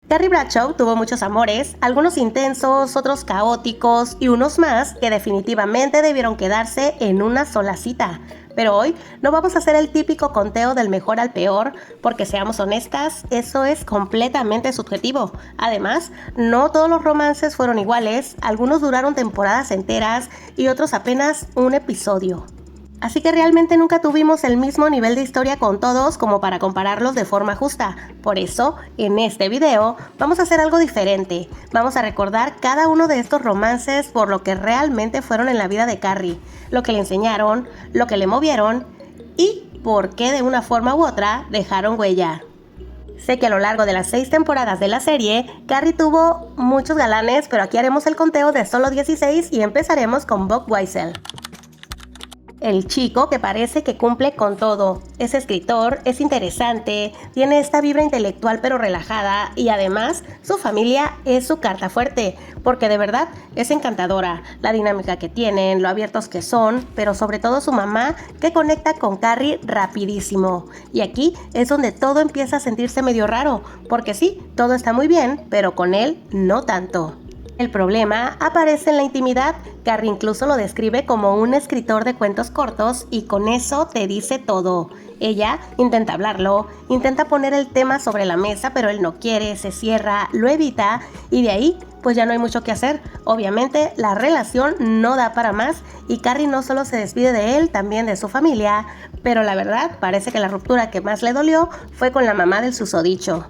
Carrie Bradshaw tuvo muchos amores, algunos intensos, otros caóticos y unos más que definitivamente debieron quedarse en una sola cita. Pero hoy no vamos a hacer el típico conteo del mejor al peor, porque seamos honestas, eso es completamente subjetivo. Además, no todos los romances fueron iguales, algunos duraron temporadas enteras y otros apenas un episodio. Así que realmente nunca tuvimos el mismo nivel de historia con todos como para compararlos de forma justa. Por eso, en este video, vamos a hacer algo diferente. Vamos a recordar cada uno de estos romances por lo que realmente fueron en la vida de Carrie, lo que le enseñaron, lo que le movieron y por qué de una forma u otra dejaron huella. Sé que a lo largo de las 6 temporadas de la serie, Carrie tuvo muchos galanes, pero aquí haremos el conteo de solo 16 y empezaremos con Bob Weisel. El chico que parece que cumple con todo. Es escritor, es interesante, tiene esta vibra intelectual pero relajada y además su familia es su carta fuerte, porque de verdad es encantadora. La dinámica que tienen, lo abiertos que son, pero sobre todo su mamá que conecta con Carrie rapidísimo. Y aquí es donde todo empieza a sentirse medio raro, porque sí, todo está muy bien, pero con él no tanto. El problema aparece en la intimidad. Carrie incluso lo describe como un escritor de cuentos cortos y con eso te dice todo. Ella intenta hablarlo, intenta poner el tema sobre la mesa, pero él no quiere, se cierra, lo evita y de ahí pues ya no hay mucho que hacer. Obviamente la relación no da para más y Carrie no solo se despide de él, también de su familia, pero la verdad parece que la ruptura que más le dolió fue con la mamá del susodicho.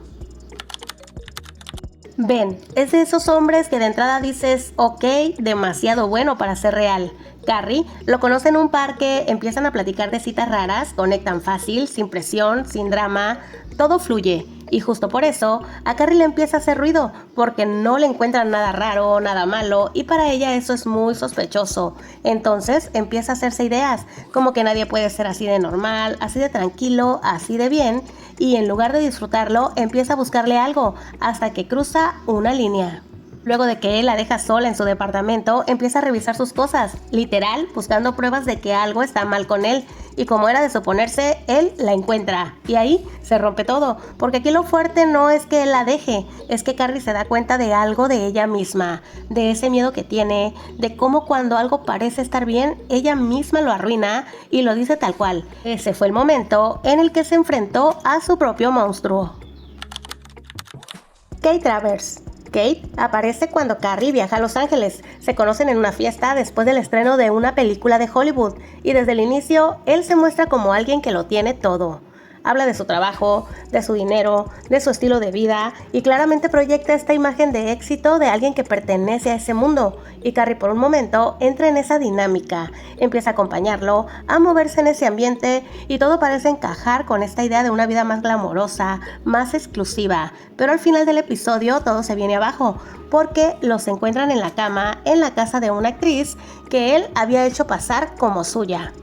Ben es de esos hombres que de entrada dices, ok, demasiado bueno para ser real. Carrie lo conoce en un parque, empiezan a platicar de citas raras, conectan fácil, sin presión, sin drama, todo fluye. Y justo por eso, a Carrie le empieza a hacer ruido, porque no le encuentran nada raro, nada malo, y para ella eso es muy sospechoso. Entonces empieza a hacerse ideas, como que nadie puede ser así de normal, así de tranquilo, así de bien, y en lugar de disfrutarlo, empieza a buscarle algo, hasta que cruza una línea. Luego de que él la deja sola en su departamento, empieza a revisar sus cosas, literal, buscando pruebas de que algo está mal con él. Y como era de suponerse, él la encuentra. Y ahí se rompe todo, porque aquí lo fuerte no es que él la deje, es que Carrie se da cuenta de algo de ella misma, de ese miedo que tiene, de cómo cuando algo parece estar bien, ella misma lo arruina y lo dice tal cual. Ese fue el momento en el que se enfrentó a su propio monstruo. Kate Travers. Kate aparece cuando Carrie viaja a Los Ángeles. Se conocen en una fiesta después del estreno de una película de Hollywood y desde el inicio él se muestra como alguien que lo tiene todo. Habla de su trabajo, de su dinero, de su estilo de vida y claramente proyecta esta imagen de éxito de alguien que pertenece a ese mundo. Y Carrie por un momento entra en esa dinámica, empieza a acompañarlo, a moverse en ese ambiente y todo parece encajar con esta idea de una vida más glamorosa, más exclusiva. Pero al final del episodio todo se viene abajo, porque los encuentran en la cama en la casa de una actriz que él había hecho pasar como suya.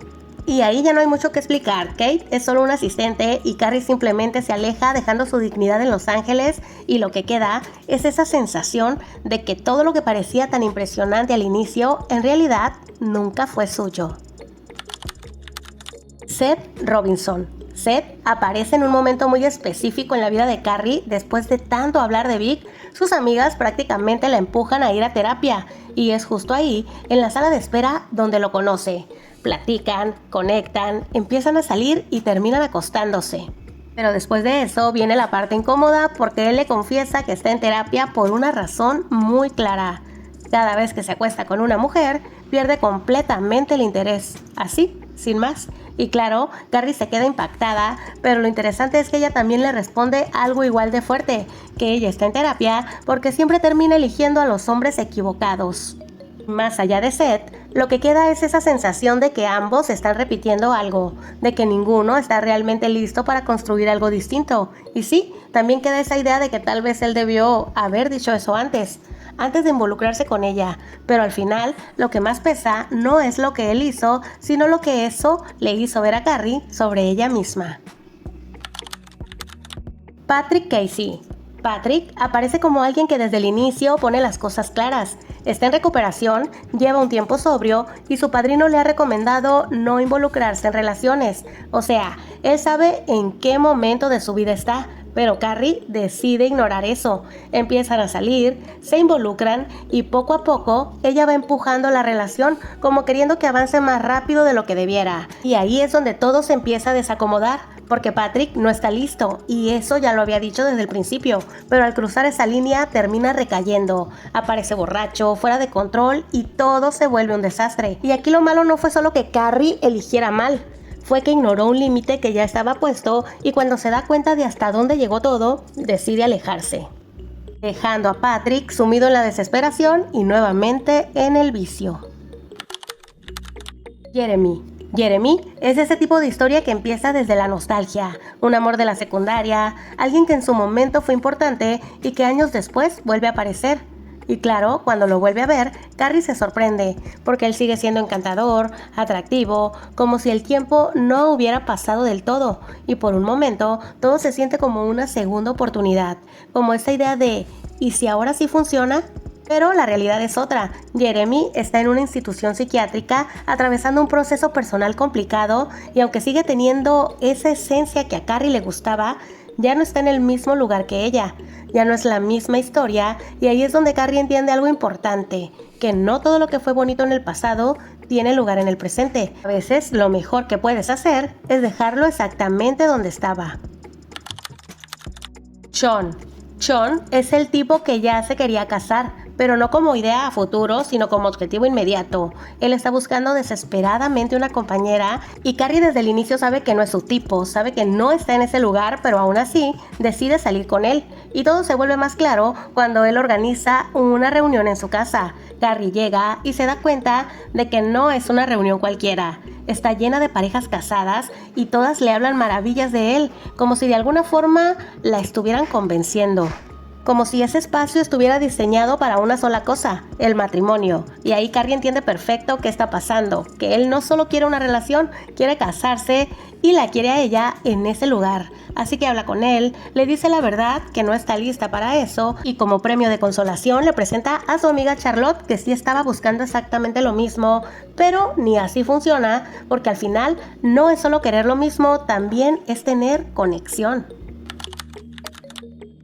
Y ahí ya no hay mucho que explicar. Kate es solo un asistente y Carrie simplemente se aleja dejando su dignidad en Los Ángeles y lo que queda es esa sensación de que todo lo que parecía tan impresionante al inicio en realidad nunca fue suyo. Seth Robinson. Seth aparece en un momento muy específico en la vida de Carrie. Después de tanto hablar de Vic, sus amigas prácticamente la empujan a ir a terapia y es justo ahí, en la sala de espera, donde lo conoce. Platican, conectan, empiezan a salir y terminan acostándose. Pero después de eso viene la parte incómoda porque él le confiesa que está en terapia por una razón muy clara. Cada vez que se acuesta con una mujer, pierde completamente el interés. Así, sin más. Y claro, Carrie se queda impactada, pero lo interesante es que ella también le responde algo igual de fuerte, que ella está en terapia porque siempre termina eligiendo a los hombres equivocados. Más allá de Seth, lo que queda es esa sensación de que ambos están repitiendo algo, de que ninguno está realmente listo para construir algo distinto. Y sí, también queda esa idea de que tal vez él debió haber dicho eso antes de involucrarse con ella, pero al final lo que más pesa no es lo que él hizo, sino lo que eso le hizo ver a Carrie sobre ella misma. Patrick Casey. Patrick aparece como alguien que desde el inicio pone las cosas claras. Está en recuperación, lleva un tiempo sobrio y su padrino le ha recomendado no involucrarse en relaciones. O sea, él sabe en qué momento de su vida está, pero Carrie decide ignorar eso. Empiezan a salir, se involucran y poco a poco ella va empujando la relación como queriendo que avance más rápido de lo que debiera. Y ahí es donde todo se empieza a desacomodar, porque Patrick no está listo, y eso ya lo había dicho desde el principio, pero al cruzar esa línea termina recayendo, aparece borracho, fuera de control y todo se vuelve un desastre. Y aquí lo malo no fue solo que Carrie eligiera mal, fue que ignoró un límite que ya estaba puesto y cuando se da cuenta de hasta dónde llegó todo, decide alejarse, dejando a Patrick sumido en la desesperación y nuevamente en el vicio. Jeremy es ese tipo de historia que empieza desde la nostalgia, un amor de la secundaria, alguien que en su momento fue importante y que años después vuelve a aparecer. Y claro, cuando lo vuelve a ver, Carrie se sorprende, porque él sigue siendo encantador, atractivo, como si el tiempo no hubiera pasado del todo, y por un momento todo se siente como una segunda oportunidad, como esta idea de ¿y si ahora sí funciona? Pero la realidad es otra. Jeremy está en una institución psiquiátrica atravesando un proceso personal complicado y aunque sigue teniendo esa esencia que a Carrie le gustaba, ya no está en el mismo lugar que ella. Ya no es la misma historia y ahí es donde Carrie entiende algo importante, que no todo lo que fue bonito en el pasado tiene lugar en el presente. A veces lo mejor que puedes hacer es dejarlo exactamente donde estaba. Sean es el tipo que ya se quería casar, pero no como idea a futuro, sino como objetivo inmediato. Él está buscando desesperadamente una compañera y Carrie desde el inicio sabe que no es su tipo, sabe que no está en ese lugar, pero aún así decide salir con él. Y todo se vuelve más claro cuando él organiza una reunión en su casa. Carrie llega y se da cuenta de que no es una reunión cualquiera. Está llena de parejas casadas y todas le hablan maravillas de él, como si de alguna forma la estuvieran convenciendo. Como si ese espacio estuviera diseñado para una sola cosa, el matrimonio. Y ahí Carrie entiende perfecto qué está pasando, que él no solo quiere una relación, quiere casarse y la quiere a ella en ese lugar. Así que habla con él, le dice la verdad que no está lista para eso y como premio de consolación le presenta a su amiga Charlotte que sí estaba buscando exactamente lo mismo, pero ni así funciona porque al final no es solo querer lo mismo, también es tener conexión.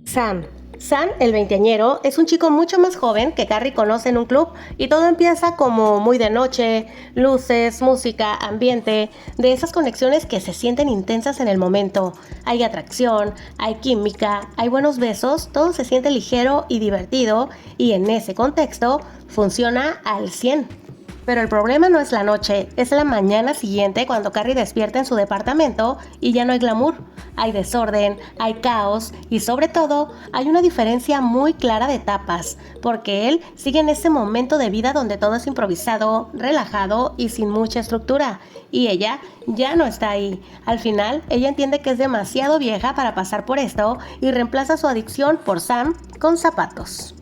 Sam, el veinteañero, es un chico mucho más joven que Carrie conoce en un club y todo empieza como muy de noche, luces, música, ambiente, de esas conexiones que se sienten intensas en el momento. Hay atracción, hay química, hay buenos besos, todo se siente ligero y divertido y en ese contexto funciona al 100. Pero el problema no es la noche, es la mañana siguiente cuando Carrie despierta en su departamento y ya no hay glamour. Hay desorden, hay caos y sobre todo hay una diferencia muy clara de etapas, porque él sigue en ese momento de vida donde todo es improvisado, relajado y sin mucha estructura. Y ella ya no está ahí. Al final, ella entiende que es demasiado vieja para pasar por esto y reemplaza su adicción por Sam con zapatos.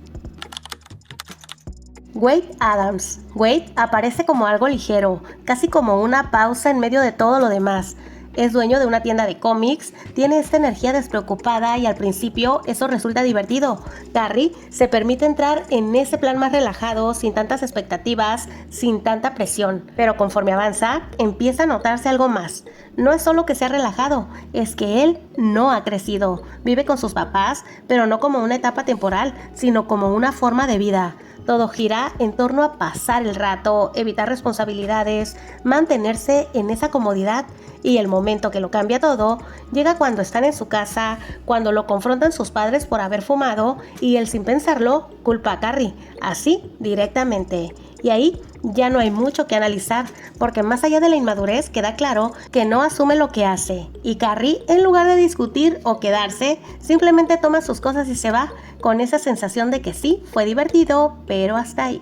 Wade Adams. Wade aparece como algo ligero, casi como una pausa en medio de todo lo demás. Es dueño de una tienda de cómics, tiene esta energía despreocupada y al principio eso resulta divertido. Carrie se permite entrar en ese plan más relajado, sin tantas expectativas, sin tanta presión. Pero conforme avanza, empieza a notarse algo más. No es solo que sea relajado, es que él no ha crecido. Vive con sus papás, pero no como una etapa temporal, sino como una forma de vida. Todo gira en torno a pasar el rato, evitar responsabilidades, mantenerse en esa comodidad y el momento que lo cambia todo llega cuando están en su casa, cuando lo confrontan sus padres por haber fumado y él sin pensarlo culpa a Carrie, así directamente. Y ahí ya no hay mucho que analizar, porque más allá de la inmadurez queda claro que no asume lo que hace. Y Carrie, en lugar de discutir o quedarse, simplemente toma sus cosas y se va, con esa sensación de que sí, fue divertido, pero hasta ahí.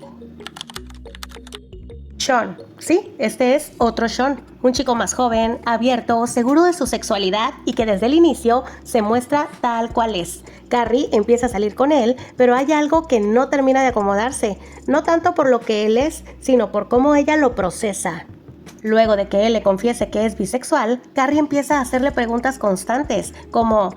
Sean. Sí, este es otro Sean, un chico más joven, abierto, seguro de su sexualidad y que desde el inicio se muestra tal cual es. Carrie empieza a salir con él, pero hay algo que no termina de acomodarse, no tanto por lo que él es, sino por cómo ella lo procesa. Luego de que él le confiese que es bisexual, Carrie empieza a hacerle preguntas constantes, como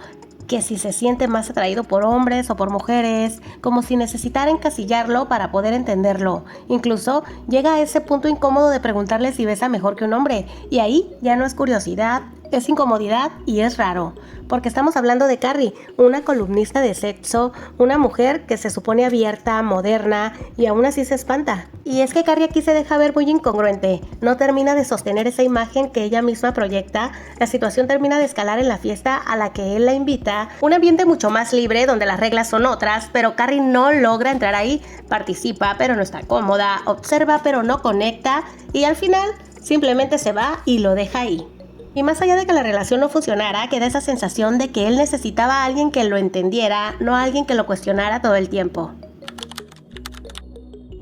que si se siente más atraído por hombres o por mujeres, como si necesitara encasillarlo para poder entenderlo. Incluso llega a ese punto incómodo de preguntarle si besa mejor que un hombre, y ahí ya no es curiosidad, es incomodidad y es raro, porque estamos hablando de Carrie, una columnista de sexo, una mujer que se supone abierta, moderna y aún así se espanta. Y es que Carrie aquí se deja ver muy incongruente, no termina de sostener esa imagen que ella misma proyecta, la situación termina de escalar en la fiesta a la que él la invita, un ambiente mucho más libre donde las reglas son otras, pero Carrie no logra entrar ahí, participa pero no está cómoda, observa pero no conecta y al final simplemente se va y lo deja ahí. Y más allá de que la relación no funcionara, queda esa sensación de que él necesitaba a alguien que lo entendiera, no a alguien que lo cuestionara todo el tiempo.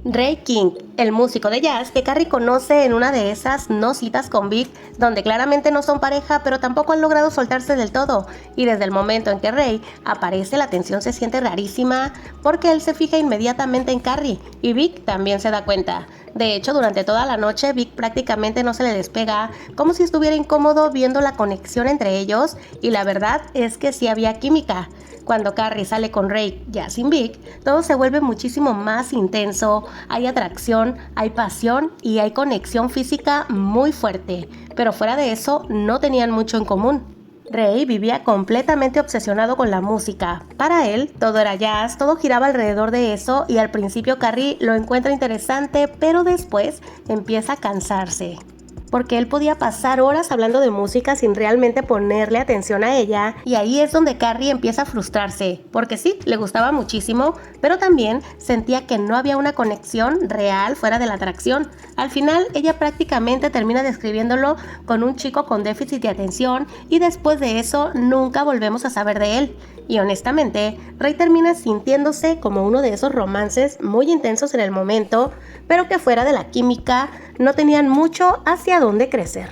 Ray King, el músico de jazz que Carrie conoce en una de esas no citas con Vic, donde claramente no son pareja pero tampoco han logrado soltarse del todo, y desde el momento en que Ray aparece la tensión se siente rarísima porque él se fija inmediatamente en Carrie y Vic también se da cuenta. De hecho, durante toda la noche Vic prácticamente no se le despega, como si estuviera incómodo viendo la conexión entre ellos, y la verdad es que sí había química. Cuando Carrie sale con Ray, ya sin Vic, todo se vuelve muchísimo más intenso, hay atracción, hay pasión y hay conexión física muy fuerte, pero fuera de eso no tenían mucho en común. Ray vivía completamente obsesionado con la música. Para él, todo era jazz, todo giraba alrededor de eso y al principio Carrie lo encuentra interesante, pero después empieza a cansarse. Porque él podía pasar horas hablando de música sin realmente ponerle atención a ella, y ahí es donde Carrie empieza a frustrarse, porque sí, le gustaba muchísimo, pero también sentía que no había una conexión real fuera de la atracción. Al final, ella prácticamente termina describiéndolo con un chico con déficit de atención, y después de eso nunca volvemos a saber de él. Y honestamente, Ray termina sintiéndose como uno de esos romances muy intensos en el momento, pero que fuera de la química no tenían mucho hacia dónde crecer.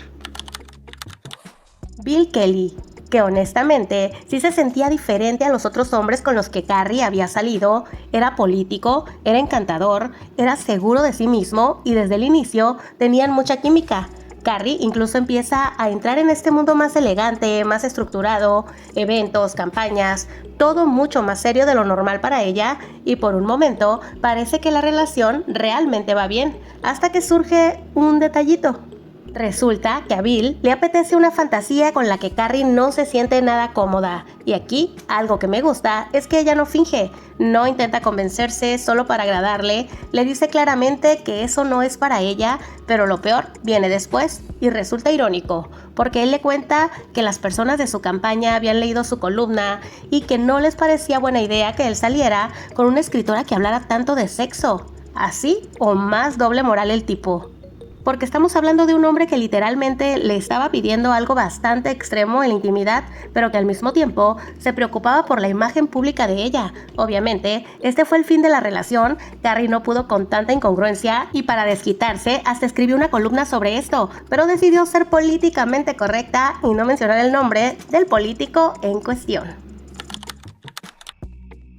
Bill Kelly, que honestamente sí se sentía diferente a los otros hombres con los que Carrie había salido, era político, era encantador, era seguro de sí mismo y desde el inicio tenían mucha química. Carrie incluso empieza a entrar en este mundo más elegante, más estructurado, eventos, campañas, todo mucho más serio de lo normal para ella, y por un momento parece que la relación realmente va bien, hasta que surge un detallito. Resulta que a Bill le apetece una fantasía con la que Carrie no se siente nada cómoda, y aquí algo que me gusta es que ella no finge, no intenta convencerse solo para agradarle, le dice claramente que eso no es para ella, pero lo peor viene después y resulta irónico, porque él le cuenta que las personas de su campaña habían leído su columna y que no les parecía buena idea que él saliera con una escritora que hablara tanto de sexo, así o más doble moral el tipo. Porque estamos hablando de un hombre que literalmente le estaba pidiendo algo bastante extremo en la intimidad, pero que al mismo tiempo se preocupaba por la imagen pública de ella. Obviamente, este fue el fin de la relación. Carrie no pudo con tanta incongruencia y para desquitarse hasta escribió una columna sobre esto, pero decidió ser políticamente correcta y no mencionar el nombre del político en cuestión.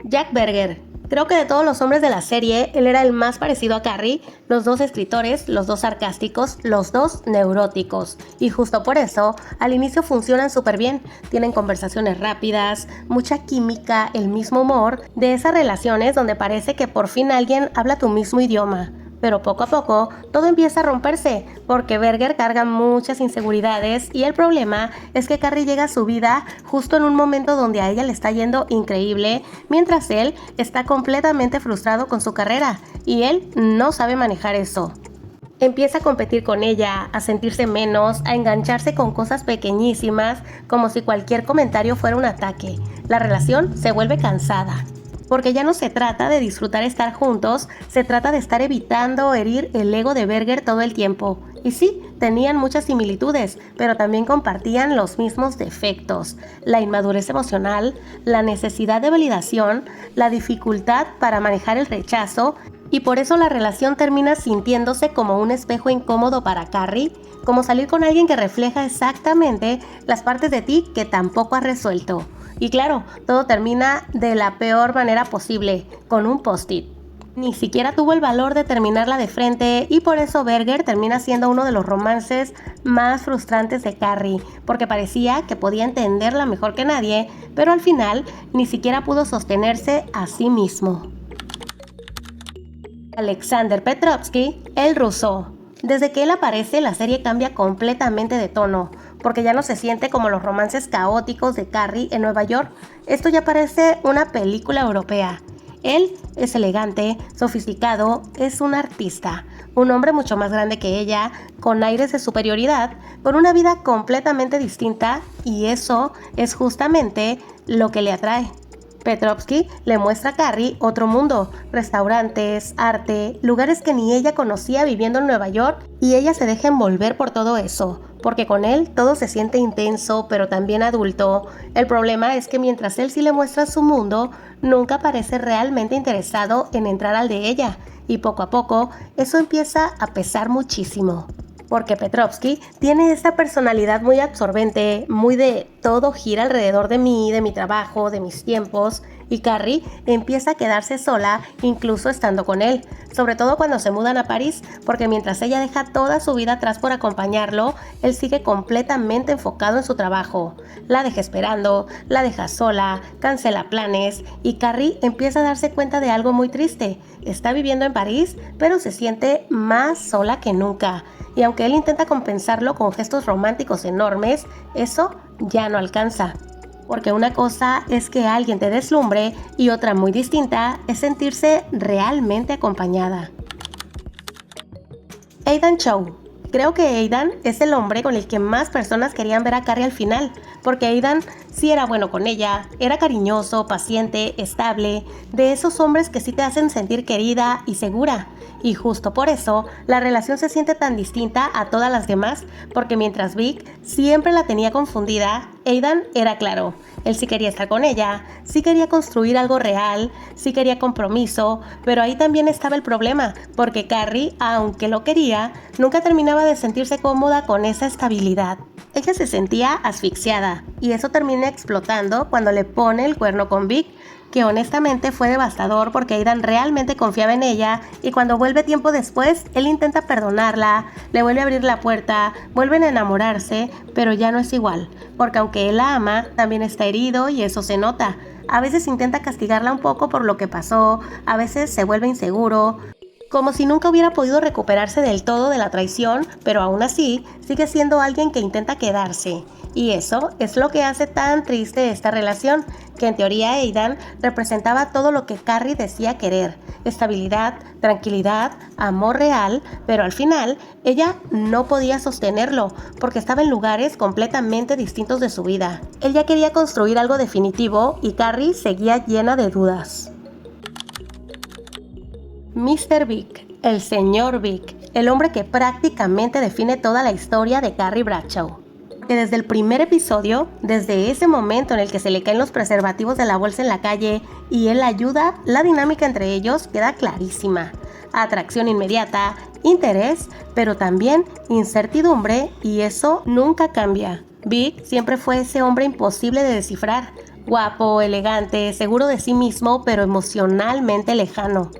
Jack Berger. Creo que de todos los hombres de la serie, él era el más parecido a Carrie, los dos escritores, los dos sarcásticos, los dos neuróticos. Y justo por eso, al inicio funcionan súper bien, tienen conversaciones rápidas, mucha química, el mismo humor, de esas relaciones donde parece que por fin alguien habla tu mismo idioma. Pero poco a poco todo empieza a romperse porque Berger carga muchas inseguridades y el problema es que Carrie llega a su vida justo en un momento donde a ella le está yendo increíble, mientras él está completamente frustrado con su carrera y él no sabe manejar eso. Empieza a competir con ella, a sentirse menos, a engancharse con cosas pequeñísimas, como si cualquier comentario fuera un ataque. La relación se vuelve cansada. Porque ya no se trata de disfrutar estar juntos, se trata de estar evitando herir el ego de Berger todo el tiempo. Y sí, tenían muchas similitudes, pero también compartían los mismos defectos: la inmadurez emocional, la necesidad de validación, la dificultad para manejar el rechazo, y por eso la relación termina sintiéndose como un espejo incómodo para Carrie, como salir con alguien que refleja exactamente las partes de ti que tampoco has resuelto. Y claro, todo termina de la peor manera posible, con un post-it. Ni siquiera tuvo el valor de terminarla de frente y por eso Berger termina siendo uno de los romances más frustrantes de Carrie, porque parecía que podía entenderla mejor que nadie, pero al final ni siquiera pudo sostenerse a sí mismo. Alexander Petrovsky, el ruso. Desde que él aparece, la serie cambia completamente de tono. porque ya no se siente como los romances caóticos de Carrie en Nueva York. Esto ya parece una película europea. Él es elegante, sofisticado, es un artista, un hombre mucho más grande que ella, con aires de superioridad, con una vida completamente distinta, y eso es justamente lo que le atrae. Petrovsky le muestra a Carrie otro mundo, restaurantes, arte, lugares que ni ella conocía viviendo en Nueva York, y ella se deja envolver por todo eso, porque con él todo se siente intenso pero también adulto. El problema es que mientras él sí le muestra su mundo, nunca parece realmente interesado en entrar al de ella, y poco a poco eso empieza a pesar muchísimo. Porque Petrovsky tiene esta personalidad muy absorbente, muy de todo gira alrededor de mí, de mi trabajo, de mis tiempos, y Carrie empieza a quedarse sola incluso estando con él, sobre todo cuando se mudan a París, porque mientras ella deja toda su vida atrás por acompañarlo, él sigue completamente enfocado en su trabajo. La deja esperando, la deja sola, cancela planes, y Carrie empieza a darse cuenta de algo muy triste. Está viviendo en París, pero se siente más sola que nunca. Y aunque él intenta compensarlo con gestos románticos enormes, eso ya no alcanza. Porque una cosa es que alguien te deslumbre y otra muy distinta es sentirse realmente acompañada. Aidan Chow. Creo que Aidan es el hombre con el que más personas querían ver a Carrie al final, porque Aidan sí era bueno con ella, era cariñoso, paciente, estable, de esos hombres que sí te hacen sentir querida y segura. Y justo por eso, la relación se siente tan distinta a todas las demás, porque mientras Vic siempre la tenía confundida, Aidan era claro. Él sí quería estar con ella, sí quería construir algo real, sí quería compromiso, pero ahí también estaba el problema, porque Carrie, aunque lo quería, nunca terminaba de sentirse cómoda con esa estabilidad. Ella se sentía asfixiada, y eso termina explotando cuando le pone el cuerno con Vic, que honestamente fue devastador porque Aidan realmente confiaba en ella, y cuando vuelve tiempo después, él intenta perdonarla, le vuelve a abrir la puerta, vuelven a enamorarse, pero ya no es igual, porque aunque él la ama, también está herido y eso se nota. A veces intenta castigarla un poco por lo que pasó, a veces se vuelve inseguro, como si nunca hubiera podido recuperarse del todo de la traición, pero aún así sigue siendo alguien que intenta quedarse. Y eso es lo que hace tan triste esta relación, que en teoría Aidan representaba todo lo que Carrie decía querer: estabilidad, tranquilidad, amor real, pero al final ella no podía sostenerlo porque estaba en lugares completamente distintos de su vida. Ella quería construir algo definitivo y Carrie seguía llena de dudas. Mr. Vic, el señor Vic, el hombre que prácticamente define toda la historia de Carrie Bradshaw. Que desde el primer episodio, desde ese momento en el que se le caen los preservativos de la bolsa en la calle y él la ayuda, la dinámica entre ellos queda clarísima. Atracción inmediata, interés, pero también incertidumbre, y eso nunca cambia. Vic siempre fue ese hombre imposible de descifrar, guapo, elegante, seguro de sí mismo, pero emocionalmente lejano.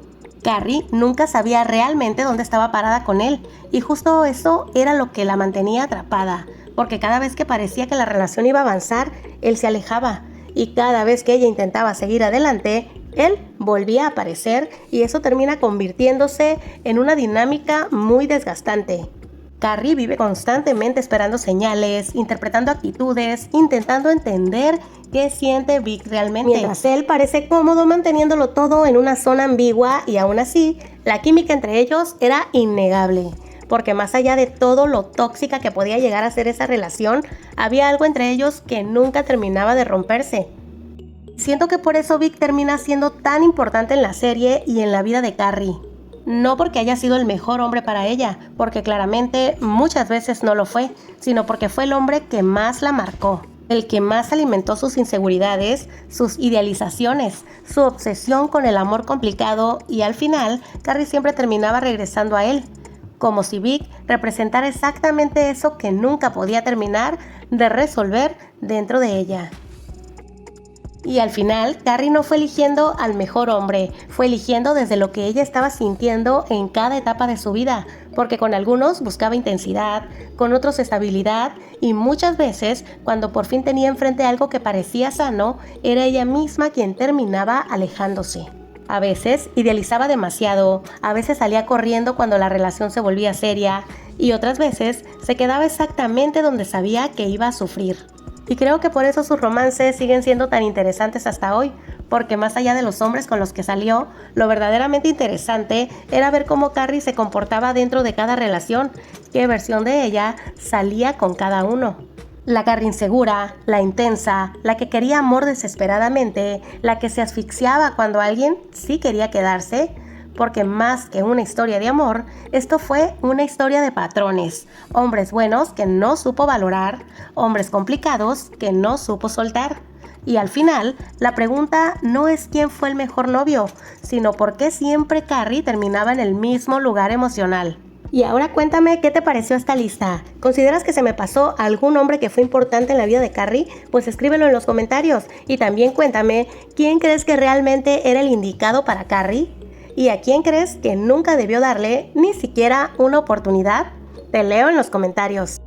Carrie nunca sabía realmente dónde estaba parada con él, y justo eso era lo que la mantenía atrapada, porque cada vez que parecía que la relación iba a avanzar, él se alejaba, y cada vez que ella intentaba seguir adelante, él volvía a aparecer, y eso termina convirtiéndose en una dinámica muy desgastante. Carrie vive constantemente esperando señales, interpretando actitudes, intentando entender qué siente Vic realmente. Mientras él parece cómodo manteniéndolo todo en una zona ambigua, y aún así, la química entre ellos era innegable. Porque más allá de todo lo tóxica que podía llegar a ser esa relación, había algo entre ellos que nunca terminaba de romperse. Siento que por eso Vic termina siendo tan importante en la serie y en la vida de Carrie. No porque haya sido el mejor hombre para ella, porque claramente muchas veces no lo fue, sino porque fue el hombre que más la marcó, el que más alimentó sus inseguridades, sus idealizaciones, su obsesión con el amor complicado, y al final Carrie siempre terminaba regresando a él, como si Vic representara exactamente eso que nunca podía terminar de resolver dentro de ella. Y al final, Carrie no fue eligiendo al mejor hombre, fue eligiendo desde lo que ella estaba sintiendo en cada etapa de su vida, porque con algunos buscaba intensidad, con otros estabilidad, y muchas veces, cuando por fin tenía enfrente algo que parecía sano, era ella misma quien terminaba alejándose. A veces idealizaba demasiado, a veces salía corriendo cuando la relación se volvía seria y otras veces se quedaba exactamente donde sabía que iba a sufrir. Y creo que por eso sus romances siguen siendo tan interesantes hasta hoy, porque más allá de los hombres con los que salió, lo verdaderamente interesante era ver cómo Carrie se comportaba dentro de cada relación, qué versión de ella salía con cada uno. La Carrie insegura, la intensa, la que quería amor desesperadamente, la que se asfixiaba cuando alguien sí quería quedarse, porque más que una historia de amor, esto fue una historia de patrones, hombres buenos que no supo valorar, hombres complicados que no supo soltar. Y al final, la pregunta no es quién fue el mejor novio, sino por qué siempre Carrie terminaba en el mismo lugar emocional. Y ahora cuéntame qué te pareció esta lista. ¿Consideras que se me pasó algún hombre que fue importante en la vida de Carrie? Pues escríbelo en los comentarios. Y también cuéntame quién crees que realmente era el indicado para Carrie y a quién crees que nunca debió darle ni siquiera una oportunidad. Te leo en los comentarios.